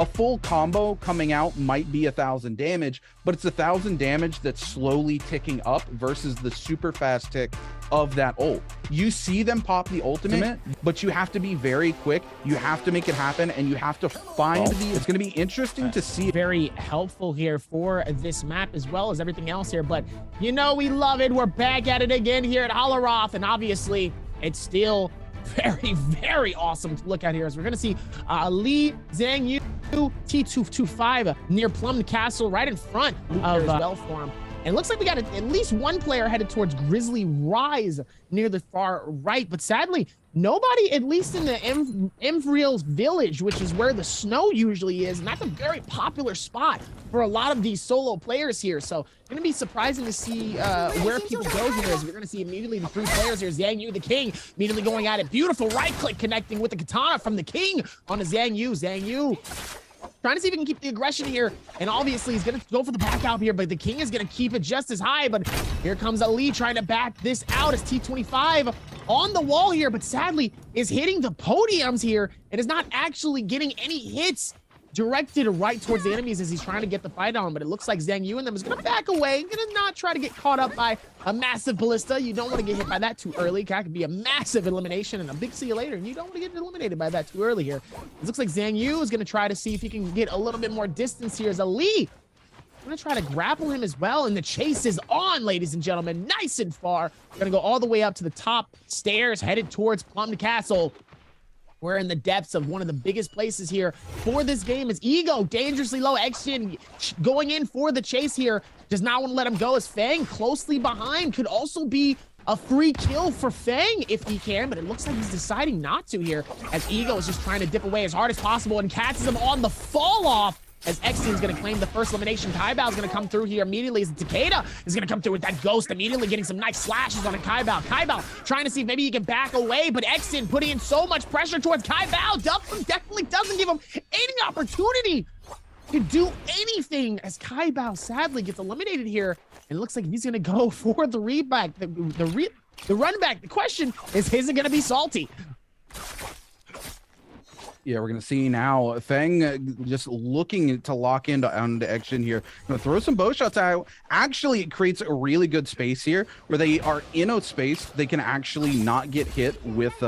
A full combo coming out might be 1,000 damage, but it's 1,000 damage that's slowly ticking up versus the super fast tick of that ult. You see them pop the ultimate, but you have to be very quick. You have to make it happen, and you have to find it's going to be interesting to see. Very helpful here for this map as well as everything else here, but you know we love it. We're back at it again here at Holoroth, and obviously it's still very awesome to look at here as we're going to see Lee Zhang Yu T225 near Plum Castle right in front of well for him. And it looks like we got at least one player headed towards Grizzly Rise near the far right, but sadly nobody, at least in the Emfriel's village, which is where the snow usually is, and that's a very popular spot for a lot of these solo players here. So gonna be surprising to see where people go here, as we're gonna see immediately the three players here. Zhang Yu, the King, immediately going at it. Beautiful right click connecting with the katana from the King on a Zhang Yu. Zhang Yu trying to see if he can keep the aggression here, and obviously he's gonna go for the back out here, but the King is gonna keep it just as high. But here comes Ali trying to back this out as T25 on the wall here, but sadly is hitting the podiums here and is not actually getting any hits directed right towards the enemies as he's trying to get the fight on. But it looks like Zhang Yu and them is gonna back away, gonna not try to get caught up by a massive ballista. You don't want to get hit by that too early. That could be a massive elimination and a big see you later, and you don't want to get eliminated by that too early here. It looks like Zhang Yu is gonna try to see if he can get a little bit more distance here as Ali gonna try to grapple him as well, and the chase is on, ladies and gentlemen, nice and far. Gonna go all the way up to the top stairs, headed towards Plum Castle. We're in the depths of one of the biggest places here for this game. Is Ego dangerously low. Action going in for the chase here. Does not want to let him go, as Fang closely behind. Could also be a free kill for Fang if he can, but it looks like he's deciding not to here, as Ego is just trying to dip away as hard as possible and catches him on the fall off. As X-Team is going to claim the first elimination. Kaibao is going to come through here immediately, as Takeda is going to come through with that ghost, immediately getting some nice slashes on a Kaibao. Kaibao trying to see if maybe he can back away, but X-Team putting in so much pressure towards Kaibao. Duffman definitely doesn't give him any opportunity to do anything, as Kaibao sadly gets eliminated here. And it looks like he's going to go for the reback, the run back. The question is it going to be salty? Yeah, we're going to see now Fang just looking to lock into action here. Going to throw some bow shots out. Actually, it creates a really good space here where they are in a space. They can actually not get hit with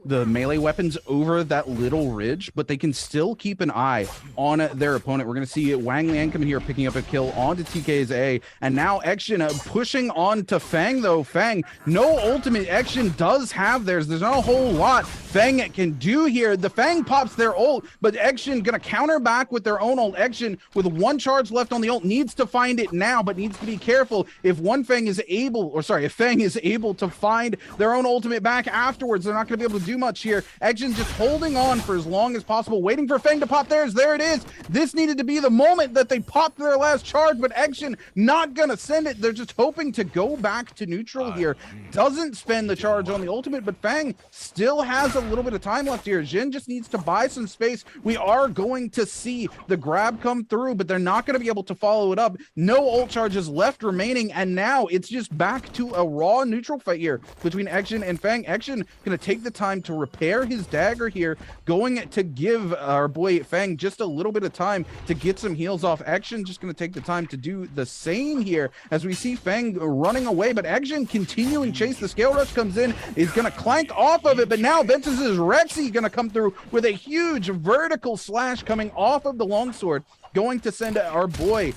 the melee weapons over that little ridge, but they can still keep an eye on their opponent. We're going to see Wang Liang coming here, picking up a kill onto TK's A, and now Action pushing on to Fang, though. Fang, no ultimate. Action does have theirs. There's not a whole lot Fang can do here. The Fang pops their ult, but Action going to counter back with their own ult. Action, with one charge left on the ult, needs to find it now, but needs to be careful. If Fang is able to find their own ultimate back afterwards, they're not going to be able to do much here. Action just holding on for as long as possible, waiting for Fang to pop theirs. There it is. This needed to be the moment that they popped their last charge, but Action not gonna send it. They're just hoping to go back to neutral here. Doesn't spend the charge on the ultimate, but Fang still has a little bit of time left here. Jin just needs to buy some space. We are going to see the grab come through, but they're not going to be able to follow it up. No ult charges left remaining, and now it's just back to a raw neutral fight here between Action and Fang. Action gonna take the time to repair his dagger here, going to give our boy Fang just a little bit of time to get some heals off. Action just going to take the time to do the same here, as we see Fang running away, but Action continuing chase. The scale rush comes in, is going to clank off of it, but now Ventus's Rexy going to come through with a huge vertical slash coming off of the longsword, going to send our boy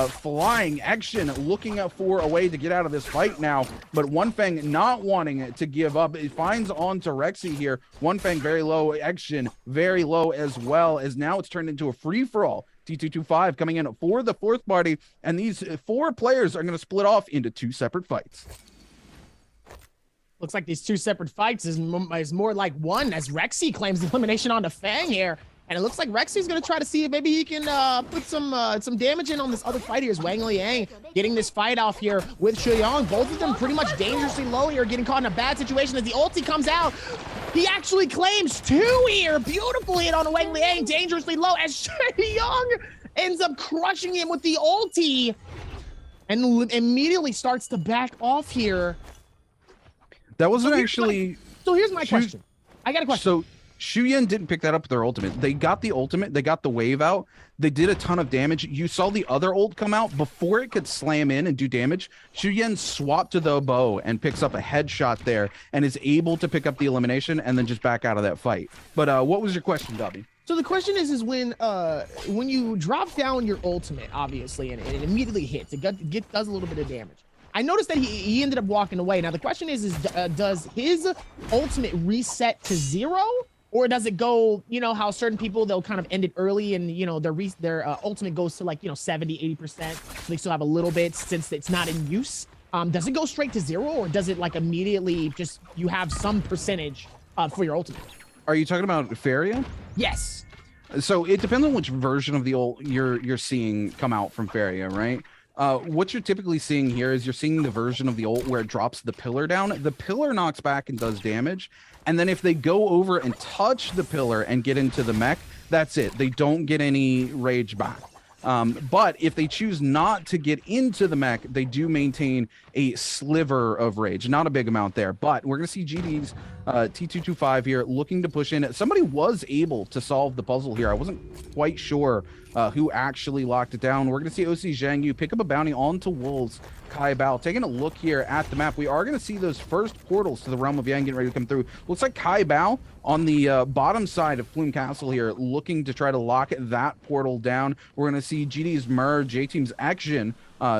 flying. Action looking for a way to get out of this fight now, but Fang not wanting to give up. It finds on to Rexy here. Fang very low, Action very low as well, as now it's turned into a free-for-all. T225 coming in for the fourth party, and these four players are going to split off into two separate fights. Looks like these two separate fights is more like one, as Rexy claims the elimination onto Fang here. And it looks like Rexy's going to try to see if maybe he can put some damage in on this other fight here. Is Wang Liang getting this fight off here with Shuyang. Both of them pretty much dangerously low here, getting caught in a bad situation as the ulti comes out. He actually claims two here. Beautiful hit on Wang Liang, dangerously low, as Shuyang ends up crushing him with the ulti and immediately starts to back off here. That wasn't actually... So here's my question. I got a question. So Shuyan didn't pick that up with their ultimate. They got the ultimate, they got the wave out, they did a ton of damage. You saw the other ult come out before it could slam in and do damage. Shuyan swapped to the bow and picks up a headshot there and is able to pick up the elimination and then just back out of that fight. But what was your question, Dobby? So the question is when you drop down your ultimate, obviously, and it immediately hits, it does a little bit of damage. I noticed that he ended up walking away. Now the question is does his ultimate reset to 0? Or does it go, you know, how certain people, they'll kind of end it early and, you know, their ultimate goes to like, you know, 70, 80%. So they still have a little bit since it's not in use. Does it go straight to 0 or does it like immediately just, you have some percentage for your ultimate? Are you talking about Faria? Yes. So it depends on which version of the ult you're seeing come out from Faria, right? What you're typically seeing here is you're seeing the version of the ult where it drops the pillar down. The pillar knocks back and does damage. And then if they go over and touch the pillar and get into the mech, that's it. They don't get any rage back. But if they choose not to get into the mech, they do maintain a sliver of rage. Not a big amount there, but we're going to see GD's T225 here looking to push in. Somebody was able to solve the puzzle here. I wasn't quite sure who actually locked it down. We're going to see OC Zhang Yu pick up a bounty onto Wolves. Kai Bao taking a look here at the map. We are going to see those first portals to the Realm of Yang getting ready to come through. Looks like Kai Bao on the bottom side of Plume Castle here, looking to try to lock that portal down. We're going to see GD's merge, J-Team's action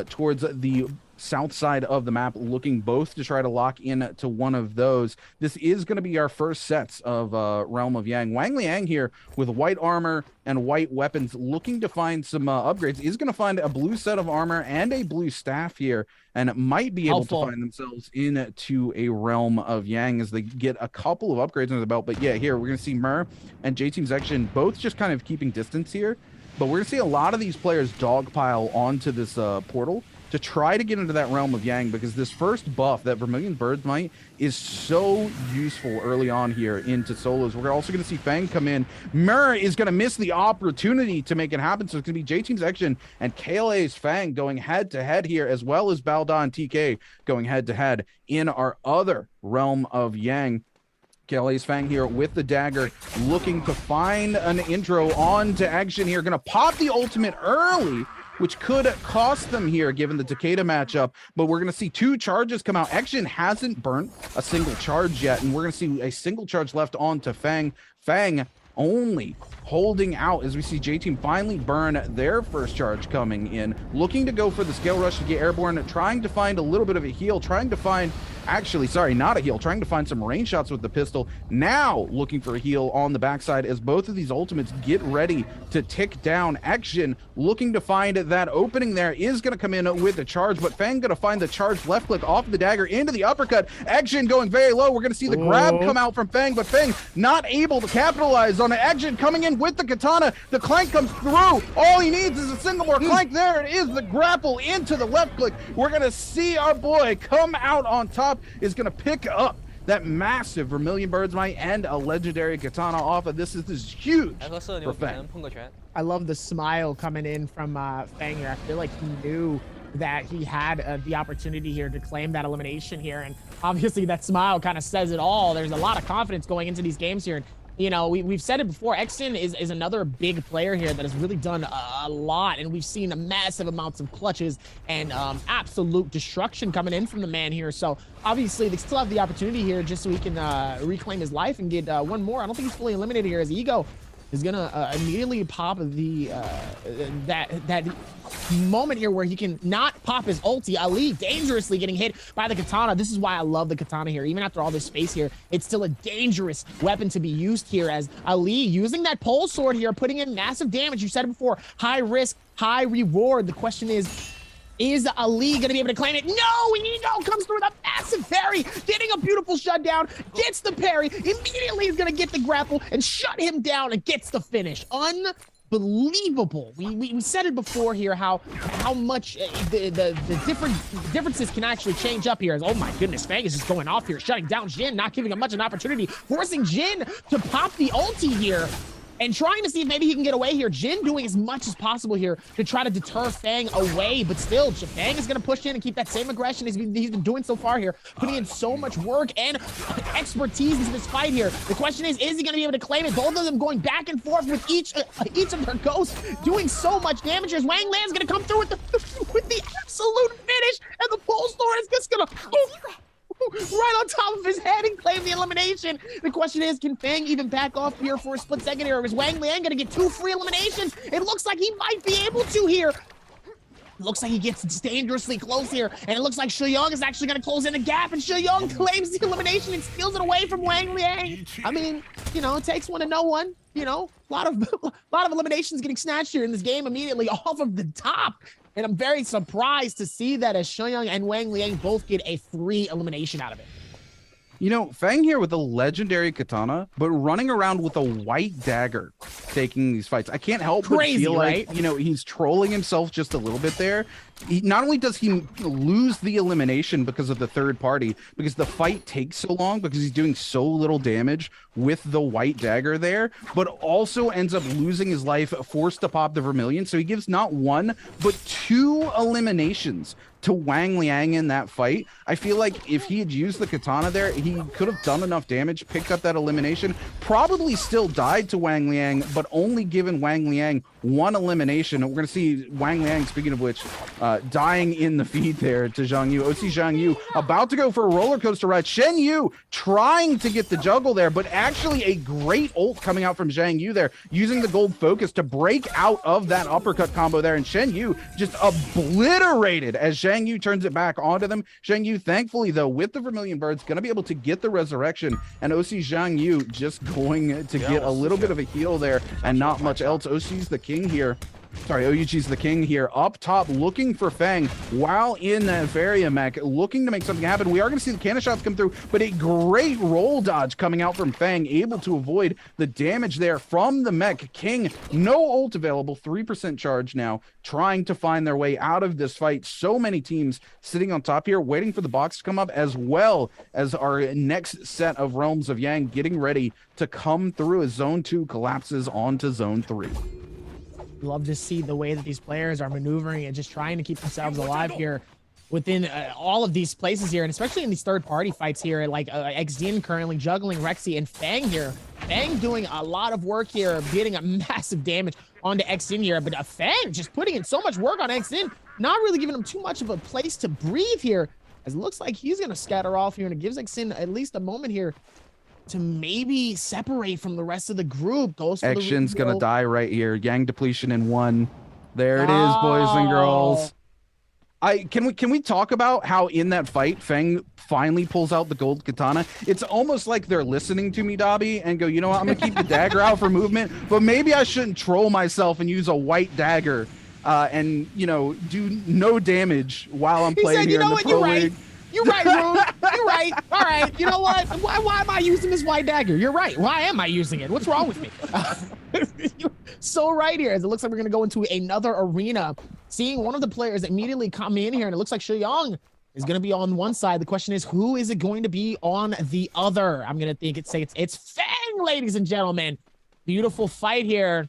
towards the south side of the map, looking both to try to lock in to one of those. This is going to be our first sets of Realm of Yang. Wang Liang here with white armor and white weapons, looking to find some upgrades. Is going to find a blue set of armor and a blue staff here, and it might be able to find themselves into a Realm of Yang as they get a couple of upgrades under the belt. But yeah, here we're going to see Mer and J-Team's action both just kind of keeping distance here. But we're going to see a lot of these players dogpile onto this portal to try to get into that Realm of Yang, because this first buff, that Vermilion Bird's Might, is so useful early on here into solos. We're also going to see Fang come in. Mir is going to miss the opportunity to make it happen, so it's going to be J-Team's action and KLA's Fang going head-to-head here, as well as Balda and TK going head-to-head in our other Realm of Yang. KLA's Fang here with the dagger, looking to find an intro on to action here. Going to pop the ultimate early, which could cost them here given the Takeda matchup, but we're going to see 2 charges come out. Action hasn't burnt a single charge yet, and we're going to see a single charge left on to Fang. Fang only holding out as we see J-Team finally burn their first charge coming in, looking to go for the scale rush to get airborne, trying to find a little bit of a heal, trying to find, actually, sorry, not a heal, trying to find some range shots with the pistol. Now looking for a heal on the backside as both of these ultimates get ready to tick down. Action looking to find that opening there, is going to come in with the charge, but Fang going to find the charge left click off the dagger into the uppercut. Action going very low. We're going to see the grab come out from Fang, but Fang not able to capitalize on it. Action coming in with the katana. The clank comes through. All he needs is a single more clank. There it is, the grapple into the left click. We're going to see our boy come out on top, is going to pick up that massive Vermilion Bird's Might and a legendary katana off of this. This is huge for Fang. I love the smile coming in from Fang here. I feel like he knew that he had the opportunity here to claim that elimination here, and obviously that smile kind of says it all. There's a lot of confidence going into these games here, and you know, we've said it before, Exton is another big player here that has really done a lot, and we've seen massive amounts of clutches and absolute destruction coming in from the man here. So obviously they still have the opportunity here just so he can reclaim his life and get one more. I don't think he's fully eliminated here, as Ego is gonna immediately pop the that moment here where he can not pop his ulti. Ali dangerously getting hit by the katana. This is why I love the katana here. Even after all this space here, it's still a dangerous weapon to be used here, as Ali using that pole sword here, putting in massive damage. You said it before, high risk, high reward. The question is Ali going to be able to claim it? No! Ego comes through with a massive parry, getting a beautiful shutdown, gets the parry, immediately is going to get the grapple and shut him down and gets the finish. Unbelievable. We said it before here, how much the differences can actually change up here. As, oh my goodness, Fang is just going off here, shutting down Jin, not giving him much an opportunity, forcing Jin to pop the ulti here. and trying to see if maybe he can get away here. Jin doing as much as possible here to try to deter Fang away, but still, Fang is going to push in and keep that same aggression he's been doing so far here, putting in so much work and expertise into this fight here. The question is he going to be able to claim it? Both of them going back and forth with each of their ghosts doing so much damage. As Wang Liang's going to come through with the absolute finish, and the pole store is just going to right on top of his head and claim the elimination. The question is, can Fang even back off here for a split second here, or is Wang Liang going to get 2 free eliminations? It looks like he might be able to here. Looks like he gets dangerously close here, and it looks like Shuyong is actually going to close in the gap, and Shuyong claims the elimination and steals it away from Wang Liang. I mean, you know, it takes one to know one. You know, a lot of eliminations getting snatched here in this game immediately off of the top. And I'm very surprised to see that as Shuyong and Wang Liang both get a free elimination out of it. You know, Fang here with a legendary katana, but running around with a white dagger taking these fights. I can't help but feel like, you know, he's trolling himself just a little bit there. Not only does he lose the elimination because of the third party, because the fight takes so long, because he's doing so little damage with the white dagger there, but also ends up losing his life, forced to pop the Vermilion. So he gives not 1, but 2 eliminations to Wang Liang in that fight. I feel like if he had used the katana there, he could have done enough damage, picked up that elimination, probably still died to Wang Liang, but only given Wang Liang 1 elimination. We're going to see Wang Liang, speaking of which, dying in the feed there to Zhang Yu. OC Zhang Yu about to go for a roller coaster ride. Shen Yu trying to get the juggle there, but actually a great ult coming out from Zhang Yu there, using the gold focus to break out of that uppercut combo there, and Shen Yu just obliterated as Zhang Yu turns it back onto them. Zhang Yu, thankfully, though, with the Vermilion Birds, going to be able to get the resurrection, and OC Zhang Yu just going to get a little bit of a heal there and not much else. OC's the king here. Sorry, OUG's the king here, up top, looking for Fang while in that Varia mech, looking to make something happen. We are going to see the cannon shots come through, but a great roll dodge coming out from Fang, able to avoid the damage there from the mech. King, no ult available, 3% charge now, trying to find their way out of this fight. So many teams sitting on top here, waiting for the box to come up, as well as our next set of Realms of Yang getting ready to come through as Zone 2 collapses onto Zone 3. Love to see the way that these players are maneuvering and just trying to keep themselves alive here within all of these places here, and especially in these third-party fights here, like XDN currently juggling Rexy and Fang here. Fang doing a lot of work here, getting a massive damage onto XDN here, but Fang just putting in so much work on XDN, not really giving him too much of a place to breathe here, as it looks like he's going to scatter off here, and it gives XDN at least a moment here to maybe separate from the rest of the group. Action's gonna die right here. Yang depletion in 1. There it is, boys and girls. Can we talk about how in that fight Fang finally pulls out the gold katana? It's almost like they're listening to me, Dobby, and go, you know what, I'm gonna keep the dagger out for movement, but maybe I shouldn't troll myself and use a white dagger and, you know, do no damage while I'm playing here in the pro league. You're right, Rune. You're right. All right. You know what? Why am I using this white dagger? You're right. Why am I using it? What's wrong with me? You're so right here, as it looks like we're going to go into another arena. Seeing one of the players immediately come in here, and it looks like Shuyong is going to be on one side. The question is, who is it going to be on the other? I'm going to say it's Fang, ladies and gentlemen. Beautiful fight here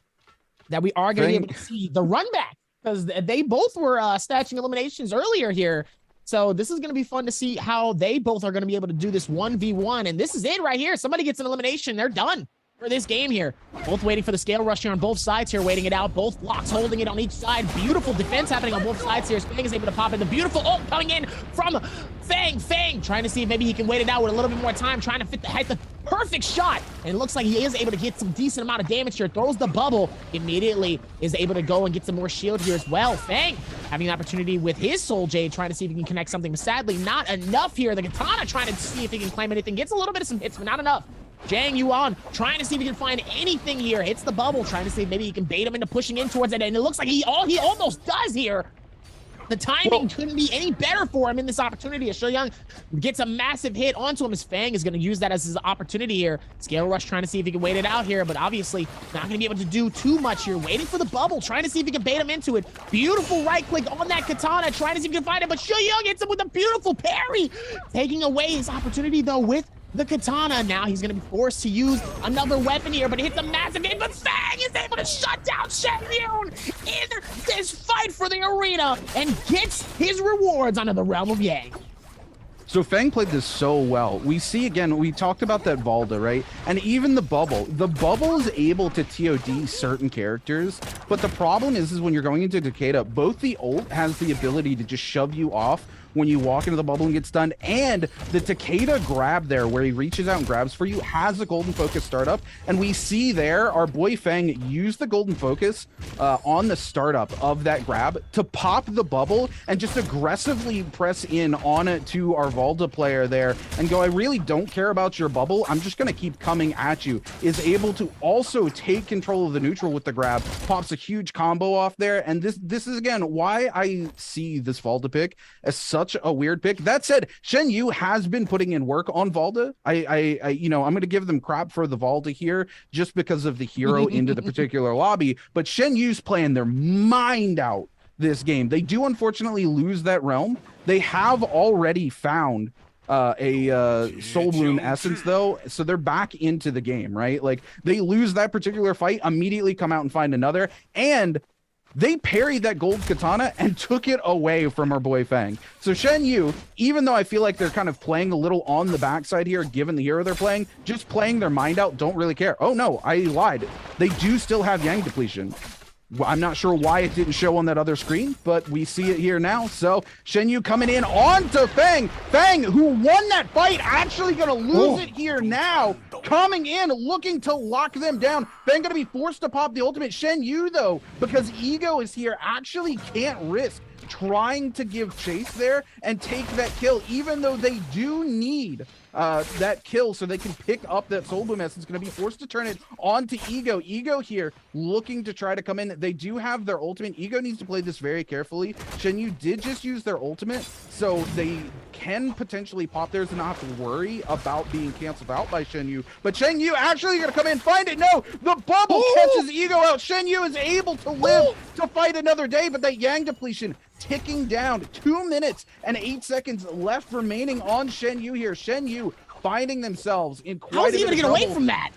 that we are going to be able to see the run back, because they both were snatching eliminations earlier here. So this is going to be fun to see how they both are going to be able to do this 1v1. And this is it right here. Somebody gets an elimination. They're done for this game here. Both waiting for the scale rush here on both sides here, waiting it out. Both blocks holding it on each side. Beautiful defense happening on both sides here. Fang is able to pop in. The beautiful ult coming in from Fang. Fang trying to see if maybe he can wait it out with a little bit more time, trying to hit the perfect shot. And it looks like he is able to get some decent amount of damage here. Throws the bubble. Immediately is able to go and get some more shield here as well. Fang having an opportunity with his Soul Jade, trying to see if he can connect something, but sadly not enough here. The Katana trying to see if he can claim anything. Gets a little bit of some hits, but not enough. Zhang Yuan trying to see if he can find anything here. Hits the bubble, trying to see if maybe he can bait him into pushing in towards it. And it looks like he almost does here. The timing couldn't be any better for him in this opportunity. As Shuyong gets a massive hit onto him, as Fang is going to use that as his opportunity here. Scale Rush trying to see if he can wait it out here, but obviously not going to be able to do too much here. Waiting for the bubble, trying to see if he can bait him into it. Beautiful right click on that Katana, trying to see if he can find it, but Shuyong hits him with a beautiful parry. Taking away his opportunity, though, with the katana. Now he's going to be forced to use another weapon here, but it hits a massive hit, but Fang is able to shut down Shen Yun in this fight for the arena and gets his rewards under the realm of Yang. So Fang played this so well. We see again, we talked about that Valda, right? And even the bubble is able to TOD certain characters, but the problem is when you're going into Takeda, both the ult has the ability to just shove you off when you walk into the bubble and get stunned, and the Takeda grab there where he reaches out and grabs for you has a golden focus startup, and we see there our boy Fang use the golden focus on the startup of that grab to pop the bubble and just aggressively press in on it to our Valda player there and go, I really don't care about your bubble, I'm just gonna keep coming at you. Is able to also take control of the neutral with the grab, pops a huge combo off there, and this is again why I see this Valda pick as such a weird pick. That said, Shen Yu has been putting in work on Valda. I you know, I'm going to give them crap for the Valda here just because of the hero into the particular lobby, but Shen Yu's playing their mind out this game. They do unfortunately lose that realm. They have already found a soul bloom essence though, so they're back into the game, right? Like they lose that particular fight, immediately come out and find another, and they parried that gold katana and took it away from our boy Fang. So Shen Yu, even though I feel like they're kind of playing a little on the backside here, given the hero they're playing, just playing their mind out, don't really care. Oh no, I lied. They do still have Yang depletion. I'm not sure why it didn't show on that other screen, but we see it here now. So Shen Yu coming in onto Fang. Fang, who won that fight, actually going to lose it here now. Coming in, looking to lock them down. Fang going to be forced to pop the ultimate. Shen Yu, though, because Ego is here, actually can't risk trying to give chase there and take that kill, even though they do need that kill so they can pick up that soul bloom essence. Going to be forced to turn it onto Ego. Ego here looking to try to come in. They do have their ultimate. Ego needs to play this very carefully. Shen Yu did just use their ultimate, so they can potentially pop theirs and not have to worry about being canceled out by Shen Yu. But Shen Yu actually going to come in, find it. No, the bubble catches Ego out. Shen Yu is able to live to fight another day, but that Yang depletion ticking down. 2 minutes and 8 seconds left remaining on Shen Yu here. Shen Yu finding themselves in quite How's he a bit gonna of get trouble. away from that?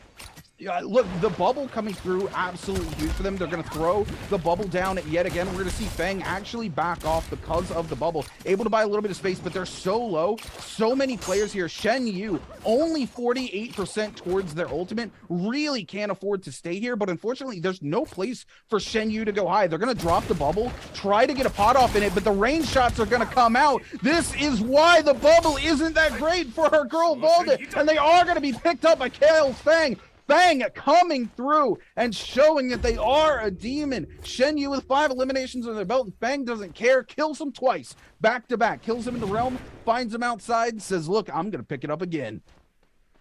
Yeah, look, the bubble coming through, absolutely huge for them. They're going to throw the bubble down yet again. We're going to see Fang actually back off because of the bubble. Able to buy a little bit of space, but they're so low. So many players here. Shen Yu, only 48% towards their ultimate. Really can't afford to stay here, but unfortunately, there's no place for Shen Yu to go high. They're going to drop the bubble, try to get a pot off in it, but the range shots are going to come out. This is why the bubble isn't that great for her girl Valda, and they are going to be picked up by Kale's Fang. Fang coming through and showing that they are a demon. Shen Yu with 5 eliminations on their belt, and Fang doesn't care. Kills him twice, back to back. Kills him in the realm, finds him outside, says, look, I'm going to pick it up again.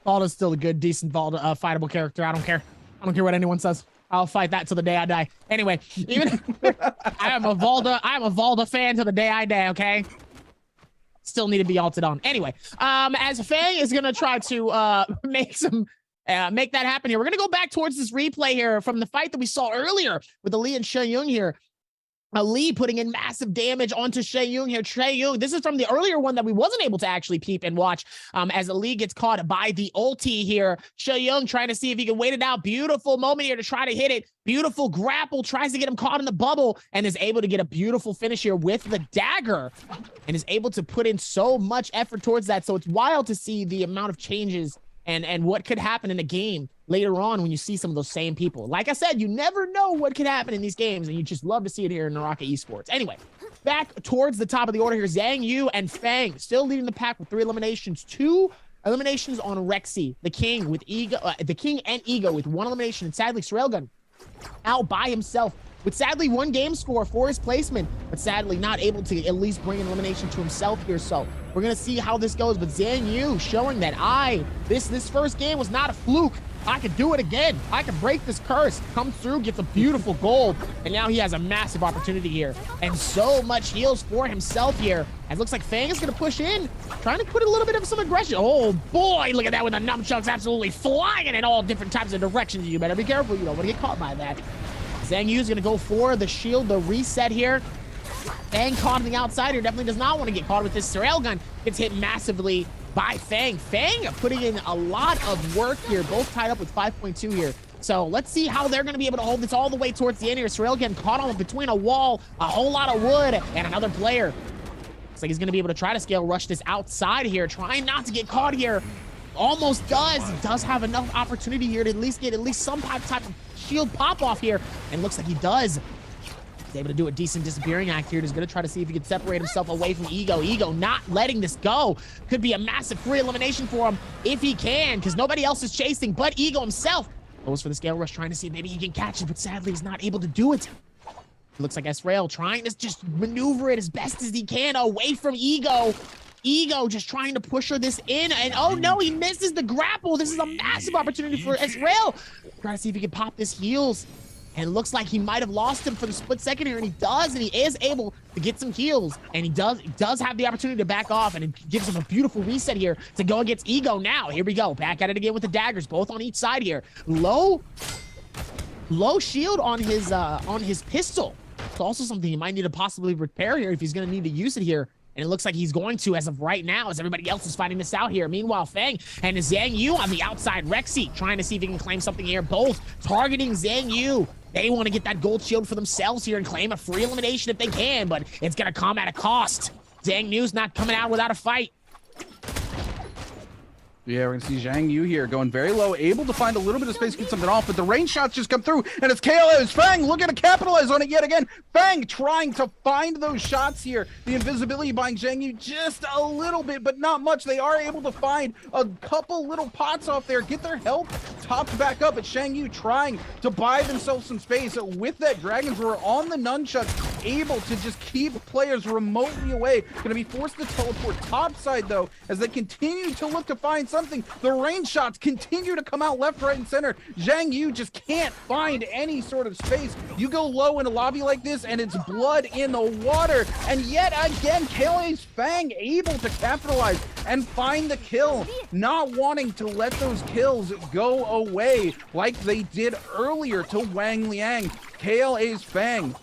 Valda's still a good, decent Valda, fightable character. I don't care. I don't care what anyone says. I'll fight that till the day I die. Anyway, even I am a Valda fan till the day I die, okay? Still need to be alted on. Anyway, as Fang is going to try to make that happen here. We're going to go back towards this replay here from the fight that we saw earlier with Ali and Shen Yun here. Ali putting in massive damage onto Shen Yun here. Shen Yun, this is from the earlier one that we wasn't able to actually peep and watch as Ali gets caught by the ulti here. Shen Yun trying to see if he can wait it out. Beautiful moment here to try to hit it. Beautiful grapple, tries to get him caught in the bubble and is able to get a beautiful finish here with the dagger and is able to put in so much effort towards that. So it's wild to see the amount of changes and what could happen in a game later on when you see some of those same people. Like I said, you never know what could happen in these games, and you just love to see it here in Naraka Esports. Anyway, back towards the top of the order here, Zhang Yu and Fang still leading the pack with 3 eliminations. 2 eliminations on Rexy, the king with Ego, the king and Ego with 1 elimination, and sadly Srailgun out by himself with sadly 1 game score for his placement, but sadly not able to at least bring an elimination to himself here. So we're gonna see how this goes, but Zhang Yu showing that this first game was not a fluke. I could do it again. I could break this curse. Comes through, gets a beautiful gold, and now he has a massive opportunity here. And so much heals for himself here. And it looks like Fang is going to push in, trying to put a little bit of some aggression. Oh boy, look at that with the nunchucks absolutely flying in all different types of directions. You better be careful. You don't want to get caught by that. Zhang Yu is going to go for the shield, the reset here. Fang caught on the outside here. Definitely does not want to get caught with this railgun. Gets hit massively by Fang. Fang putting in a lot of work here, both tied up with 5.2 here. So let's see how they're going to be able to hold this all the way towards the end here. Sorel getting caught on between a wall, a whole lot of wood, and another player. Looks like he's going to be able to try to scale rush this outside here, trying not to get caught here. Almost does. He does have enough opportunity here to at least get some type of shield pop off here. And looks like he does. He's able to do a decent disappearing act here. He's going to try to see if he can separate himself away from Ego. Ego not letting this go. Could be a massive free elimination for him if he can, because nobody else is chasing but Ego himself. Goes for the scale rush, trying to see if maybe he can catch it, but sadly he's not able to do it. It looks like Ezreal trying to just maneuver it as best as he can away from Ego. Ego just trying to push her this in, and oh no, he misses the grapple. This is a massive opportunity for Ezreal. Trying to see if he can pop this heals. And it looks like he might have lost him for the split second here, and he does, and he is able to get some heals, and he does have the opportunity to back off, and it gives him a beautiful reset here to go against Ego now. Here we go, back at it again with the daggers, both on each side here. Low shield on his pistol. It's also something he might need to possibly repair here if he's going to need to use it here. And it looks like he's going to as of right now, as everybody else is fighting this out here. Meanwhile, Fang and Zhang Yu on the outside. Rexy trying to see if he can claim something here. Both targeting Zhang Yu. They want to get that gold shield for themselves here and claim a free elimination if they can, but it's going to come at a cost. Zhang Yu's not coming out without a fight. Yeah, we're going to see Zhang Yu here going very low, able to find a little bit of space to get something off, but the range shots just come through, and it's KLA's Fang looking to capitalize on it yet again. Fang trying to find those shots here. The invisibility buying Zhang Yu just a little bit, but not much. They are able to find a couple little pots off there, get their health topped back up, but Zhang Yu trying to buy themselves some space with that Dragon's Roar on the nunchucks, able to just keep players remotely away. Going to be forced to teleport topside, though, as they continue to look to find something. The range shots continue to come out left, right, and center. Zhang Yu just can't find any sort of space. You go low in a lobby like this, and it's blood in the water. And yet again, KLA's Fang able to capitalize and find the kill, not wanting to let those kills go away like they did earlier to Wang Liang. KLA's Fang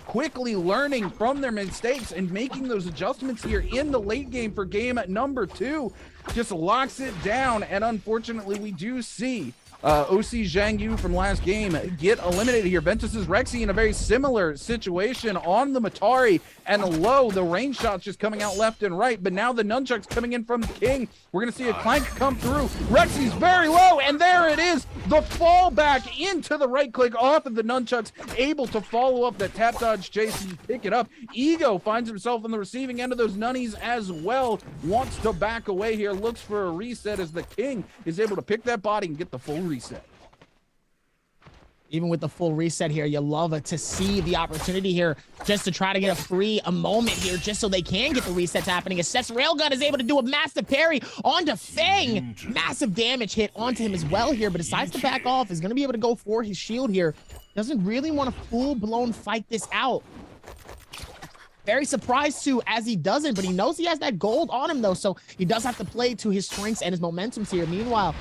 quickly learning from their mistakes and making those adjustments here in the late game for game number 2. Just locks it down, and unfortunately we do see OC Zhang Yu from last game get eliminated here. Ventus's Rexy in a very similar situation on the Matari, and low, the range shots just coming out left and right, but now the nunchucks coming in from the King. We're going to see a clank come through. Rexy's very low, and there it is. The fall back into the right click off of the nunchucks, able to follow up that tap dodge chase and pick it up. Ego finds himself on the receiving end of those nunnies as well. Wants to back away here, looks for a reset as the King is able to pick that body and get the full reset. Even with the full reset here, you love it to see the opportunity here just to try to get a moment here just so they can get the resets happening. As Seth's Railgun is able to do a massive parry onto Fang. Massive damage hit onto him as well here, but decides to back off. Is going to be able to go for his shield here. Doesn't really want to full-blown fight this out. Very surprised too as he doesn't, but he knows he has that gold on him though, so he does have to play to his strengths and his momentums here. Meanwhile,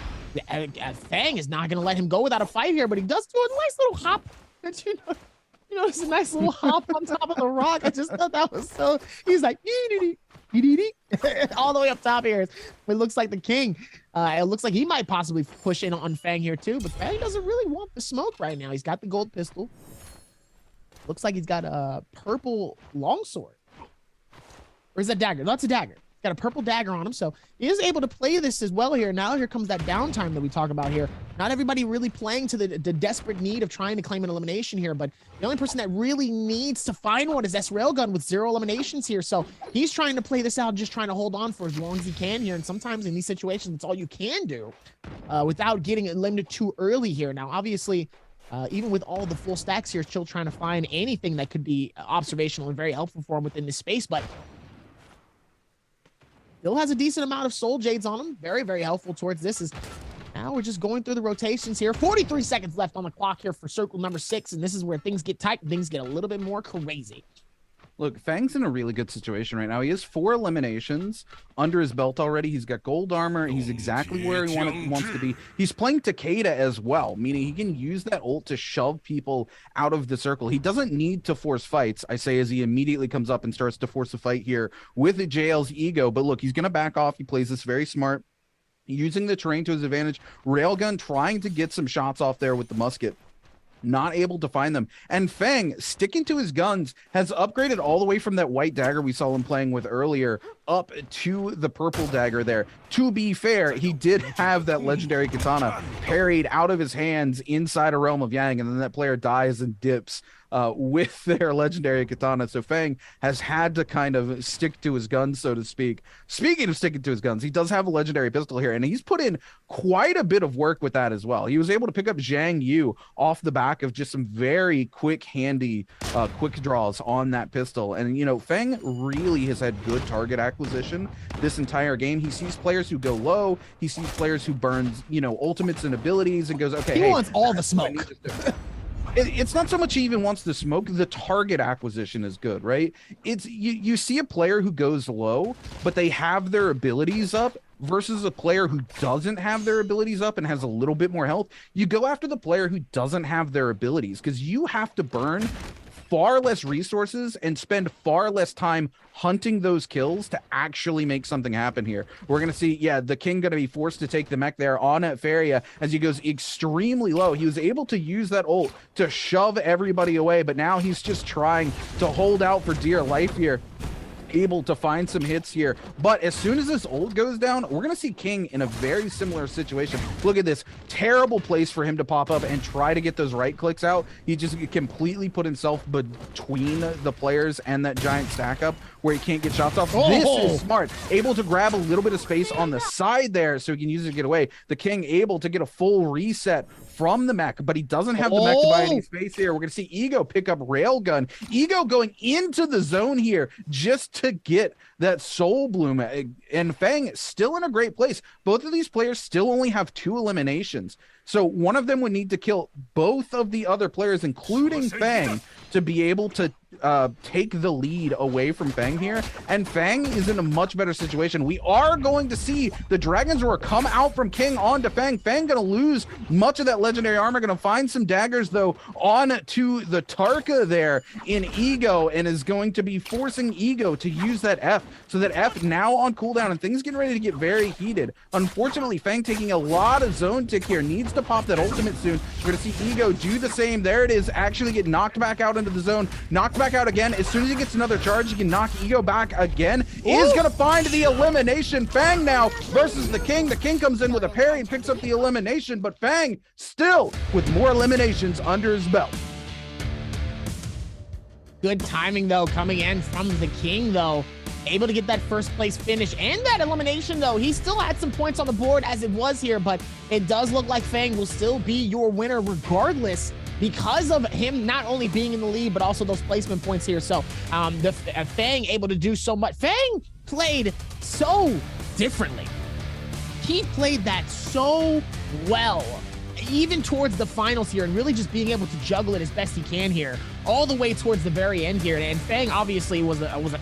Fang is not going to let him go without a fight here, but he does do a nice little hop. You know, it's a nice little hop on top of the rock. I just thought that was so, he's like, all the way up top here. It looks like the King. It looks like he might possibly push in on Fang here too, but Fang doesn't really want the smoke right now. He's got the gold pistol. Looks like he's got a purple longsword. Or is that dagger? That's a dagger. Got a purple dagger on him, so he is able to play this as well here. Now here comes that downtime that we talk about here. Not everybody really playing to the desperate need of trying to claim an elimination here, but the only person that really needs to find one is S Railgun with 0 eliminations here. So he's trying to play this out, just trying to hold on for as long as he can here. And sometimes in these situations, it's all you can do without getting eliminated too early here. Now, obviously, even with all the full stacks here, still trying to find anything that could be observational and very helpful for him within this space, but still has a decent amount of soul jades on him. Very, very helpful towards this. Is now we're just going through the rotations here. 43 seconds left on the clock here for circle number 6, and this is where things get tight. Things get a little bit more crazy. Look, Fang's in a really good situation right now. He has 4 eliminations under his belt already. He's got gold armor. He's exactly where he wants to be. He's playing Takeda as well, meaning he can use that ult to shove people out of the circle. He doesn't need to force fights, I say, as he immediately comes up and starts to force a fight here with JL's ego. But look, he's going to back off. He plays this very smart, using the terrain to his advantage. Railgun trying to get some shots off there with the musket, not able to find them. And Fang, sticking to his guns, has upgraded all the way from that white dagger we saw him playing with earlier up to the purple dagger there. To be fair, he did have that legendary katana parried out of his hands inside a Realm of Yang, and then that player dies and dips with their legendary katana. So Fang has had to kind of stick to his guns, so to speak. Speaking of sticking to his guns, he does have a legendary pistol here, and he's put in quite a bit of work with that as well. He was able to pick up Zhang Yu off the back of just some very quick, handy, quick draws on that pistol. And, you know, Fang really has had good target acquisition this entire game. He sees players who go low. He sees players who burns, you know, ultimates and abilities and goes, okay, he wants all the smoke. It's not so much he even wants to smoke. The target acquisition is good, right? It's you see a player who goes low, but they have their abilities up, versus a player who doesn't have their abilities up and has a little bit more health. You go after the player who doesn't have their abilities, because you have to burn far less resources and spend far less time hunting those kills to actually make something happen here. We're going to see, yeah, the King going to be forced to take the mech there on Feria as he goes extremely low. He was able to use that ult to shove everybody away, but now he's just trying to hold out for dear life here. Able to find some hits here, but as soon as this ult goes down, we're gonna see King in a very similar situation. Look at this terrible place for him to pop up and try to get those right clicks out. He just completely put himself between the players and that giant stack up where he can't get shots off. This is smart, able to grab a little bit of space on the side there so he can use it to get away. The King able to get a full reset from the mech, but he doesn't have the mech to buy any space here. We're gonna see Ego pick up Railgun. Ego going into the zone here just to get that Soul Bloom, and Fang still in a great place. Both of these players still only have 2 eliminations, so one of them would need to kill both of the other players, including Fang, to be able to take the lead away from Fang here. And Fang is in a much better situation. We are going to see the Dragon's Roar come out from King onto Fang. Fang gonna lose much of that legendary armor, gonna find some daggers though on to the Tarka there in Ego, and is going to be forcing Ego to use that F, so that F now on cooldown, and things getting ready to get very heated. Unfortunately, Fang taking a lot of zone tick here, needs to pop that ultimate soon. We're gonna see Ego do the same. There it is, actually get knocked back out into the zone, knocked back out again. As soon as he gets another charge, he can knock Ego back again. Is gonna find the elimination. Fang now versus the King. The King comes in with a parry and picks up the elimination, but Fang still with more eliminations under his belt. Good timing though, coming in from the King though. Able to get that first place finish and that elimination though. He still had some points on the board as it was here, but it does look like Fang will still be your winner regardless, because of him not only being in the lead, but also those placement points here. So Fang able to do so much. Fang played so differently. He played that so well, even towards the finals here, and really just being able to juggle it as best he can here, all the way towards the very end here. And Fang obviously was a